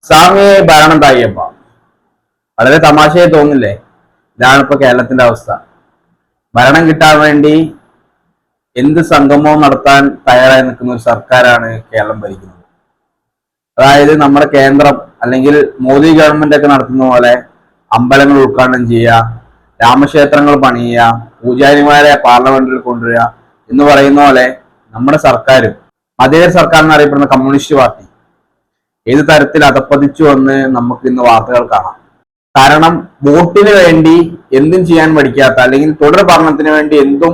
സ്വാമിയെ ഭരണം തായ്യപ്പ വളരെ തമാശയായി തോന്നില്ലേ? ഇതാണ് ഇപ്പൊ കേരളത്തിന്റെ അവസ്ഥ. ഭരണം കിട്ടാൻ വേണ്ടി എന്ത് സംഗമവും നടത്താൻ തയ്യാറായി നിൽക്കുന്ന ഒരു സർക്കാരാണ് കേരളം ഭരിക്കുന്നത്. അതായത് നമ്മുടെ കേന്ദ്രം അല്ലെങ്കിൽ മോദി ഗവൺമെന്റ് ഒക്കെ നടത്തുന്ന പോലെ അമ്പലങ്ങൾ ഉദ്ഘാടനം ചെയ്യുക, രാമക്ഷേത്രങ്ങൾ പണിയുക, പൂജാരിമാരെ പാർലമെന്റിൽ കൊണ്ടുവരിക എന്ന് പറയുന്ന പോലെ നമ്മുടെ സർക്കാരും മതേതര സർക്കാർ എന്നറിയപ്പെടുന്ന കമ്മ്യൂണിസ്റ്റ് പാർട്ടി ഏത് തരത്തിൽ അധപ്പതിച്ചു എന്ന് നമുക്ക് ഇന്ന് വാർത്തകൾ കാണാം. കാരണം വോട്ടിന് വേണ്ടി എന്തും ചെയ്യാൻ പഠിക്കാത്ത അല്ലെങ്കിൽ തുടർ ഭരണത്തിന് വേണ്ടി എന്തും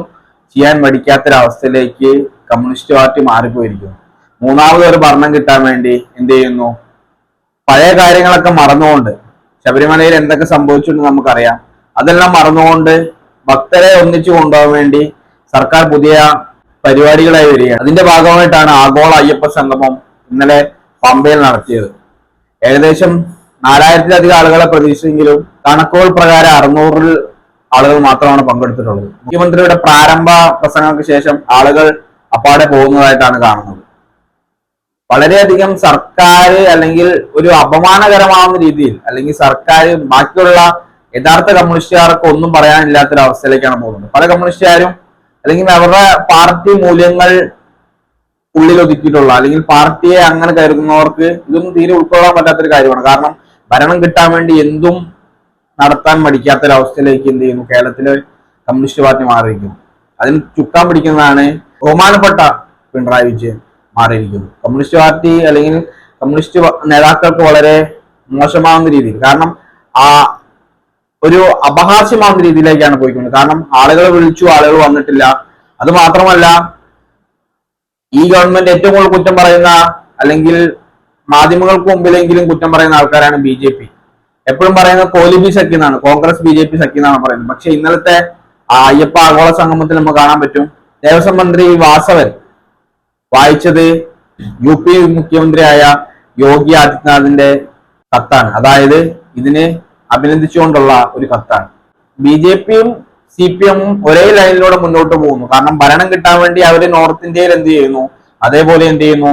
ചെയ്യാൻ പഠിക്കാത്തൊരവസ്ഥയിലേക്ക് കമ്മ്യൂണിസ്റ്റ് പാർട്ടി മാറിപ്പോയിരിക്കുന്നു. മൂന്നാമത് ഒരു ഭരണം കിട്ടാൻ വേണ്ടി എന്ത് ചെയ്യുന്നു? പഴയ കാര്യങ്ങളൊക്കെ മറന്നുകൊണ്ട്, ശബരിമലയിൽ എന്തൊക്കെ സംഭവിച്ചിട്ടുണ്ടെന്ന് നമുക്കറിയാം, അതെല്ലാം മറന്നുകൊണ്ട് ഭക്തരെ ഒന്നിച്ചു കൊണ്ടുപോകാൻ വേണ്ടി സർക്കാർ പുതിയ പരിപാടികളായി വരികയാണ്. അതിന്റെ ഭാഗമായിട്ടാണ് ആഗോള അയ്യപ്പ സംഗമം ഇന്നലെ പമ്പയിൽ നടത്തിയത്. ഏകദേശം 4000-ലധികം ആളുകളെ പ്രതീക്ഷിച്ചെങ്കിലും കണക്കുകൾ പ്രകാരം 600 ആളുകൾ മാത്രമാണ് പങ്കെടുത്തിട്ടുള്ളത്. മുഖ്യമന്ത്രിയുടെ പ്രാരംഭ പ്രസംഗങ്ങൾക്ക് ശേഷം ആളുകൾ അപ്പാടെ പോകുന്നതായിട്ടാണ് കാണുന്നത്. വളരെയധികം സർക്കാർ അല്ലെങ്കിൽ ഒരു അപമാനകരമാവുന്ന രീതിയിൽ, അല്ലെങ്കിൽ സർക്കാർ ബാക്കിയുള്ള യഥാർത്ഥ കമ്മ്യൂണിസ്റ്റുകാർക്ക് ഒന്നും പറയാനില്ലാത്തൊരവസ്ഥയിലേക്കാണ് പോകുന്നത്. പല കമ്മ്യൂണിസ്റ്റുകാരും അല്ലെങ്കിൽ അവരുടെ പാർട്ടി മൂല്യങ്ങൾ ഉള്ളിൽ ഒതുക്കിയിട്ടുള്ള അല്ലെങ്കിൽ പാർട്ടിയെ അങ്ങനെ കരുതുന്നവർക്ക് ഇതൊന്നും തീരെ ഉൾക്കൊള്ളാൻ പറ്റാത്തൊരു കാര്യമാണ്. കാരണം ഭരണം കിട്ടാൻ വേണ്ടി എന്തും നടത്താൻ മടിക്കാത്തൊരവസ്ഥയിലേക്ക് എന്ത് ചെയ്യുന്നു? കേരളത്തിലെ കമ്മ്യൂണിസ്റ്റ് പാർട്ടി മാറിയിരിക്കുന്നു. അതിന് ചുക്കാൻ പിടിക്കുന്നതാണ് ബഹുമാനപ്പെട്ട പിണറായി വിജയൻ മാറിയിരിക്കുന്നു. കമ്മ്യൂണിസ്റ്റ് പാർട്ടി അല്ലെങ്കിൽ കമ്മ്യൂണിസ്റ്റ് നേതാക്കൾക്ക് വളരെ മോശമാവുന്ന രീതിയിൽ, കാരണം ഒരു അപഹാസ്യമാവുന്ന രീതിയിലേക്കാണ് പോയിക്കൊണ്ടത്. കാരണം ആളുകളെ വിളിച്ചു, ആളുകൾ വന്നിട്ടില്ല. അത് മാത്രമല്ല, ഈ ഗവൺമെന്റ് ഏറ്റവും കൂടുതൽ കുറ്റം പറയുന്ന അല്ലെങ്കിൽ മാധ്യമങ്ങൾക്ക് മുമ്പിലെങ്കിലും കുറ്റം പറയുന്ന ആൾക്കാരാണ് BJP. എപ്പോഴും പറയുന്നത് കോലിബി സഖ്യം എന്നാണ്, കോൺഗ്രസ് BJP സഖ്യം എന്നാണ് പറയുന്നത്. പക്ഷെ ഇന്നലത്തെ അയ്യപ്പ ആഗോള സംഗമത്തിൽ നമുക്ക് കാണാൻ പറ്റും, ദേവസ്വം മന്ത്രി വാസവൻ വായിച്ചത് UP മുഖ്യമന്ത്രിയായ യോഗി ആദിത്യനാഥിന്റെ കത്താണ്. അതായത് ഇതിനെ അഭിനന്ദിച്ചുകൊണ്ടുള്ള ഒരു കത്താണ്. BJPയും CPM-ഉം ഒരേ ലൈനിലൂടെ മുന്നോട്ട് പോകുന്നു. കാരണം ഭരണം കിട്ടാൻ വേണ്ടി അവര് നോർത്ത് ഇന്ത്യയിൽ എന്ത് ചെയ്യുന്നു, അതേപോലെ എന്ത് ചെയ്യുന്നു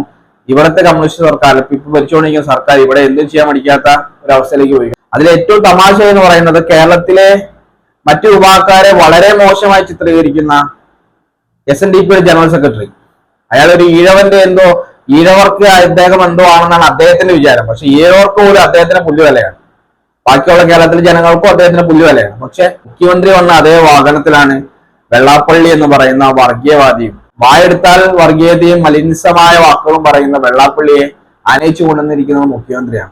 ഇവിടുത്തെ കമ്മ്യൂണിസ്റ്റ് സർക്കാർ, ഇപ്പൊ ഭരിച്ചുകൊണ്ടിരിക്കുന്ന സർക്കാർ ഇവിടെ എന്തും ചെയ്യാൻ പഠിക്കാത്ത ഒരു അവസ്ഥയിലേക്ക് പോയി. അതിൽ ഏറ്റവും തമാശ എന്ന് പറയുന്നത് കേരളത്തിലെ മറ്റു വിഭാഗക്കാരെ വളരെ മോശമായി ചിത്രീകരിക്കുന്ന SNDP ജനറൽ സെക്രട്ടറി, അയാൾ ഒരു ഈഴവന്റെ എന്തോ ഈഴവർക്ക് അദ്ദേഹം എന്തോ ആണെന്നാണ് അദ്ദേഹത്തിന്റെ വിചാരം. പക്ഷെ ഈഴവർക്ക് പോലും അദ്ദേഹത്തിന് പുല്ലുവിലയാണ്, ബാക്കിയുള്ള കേരളത്തിലെ ജനങ്ങൾക്കും അദ്ദേഹത്തിന് പുല്ലുവിലയാണ്. പക്ഷെ മുഖ്യമന്ത്രി വന്ന അതേ വാഹനത്തിലാണ് വെള്ളാപ്പള്ളി എന്ന് പറയുന്ന വർഗീയവാദിയും വായെടുത്താൽ വർഗീയതയും മലിനസമായ വാക്കുകളും പറയുന്ന വെള്ളാപ്പള്ളിയെ ആനയിച്ചു കൊണ്ടുവന്നിരിക്കുന്നത് മുഖ്യമന്ത്രിയാണ്.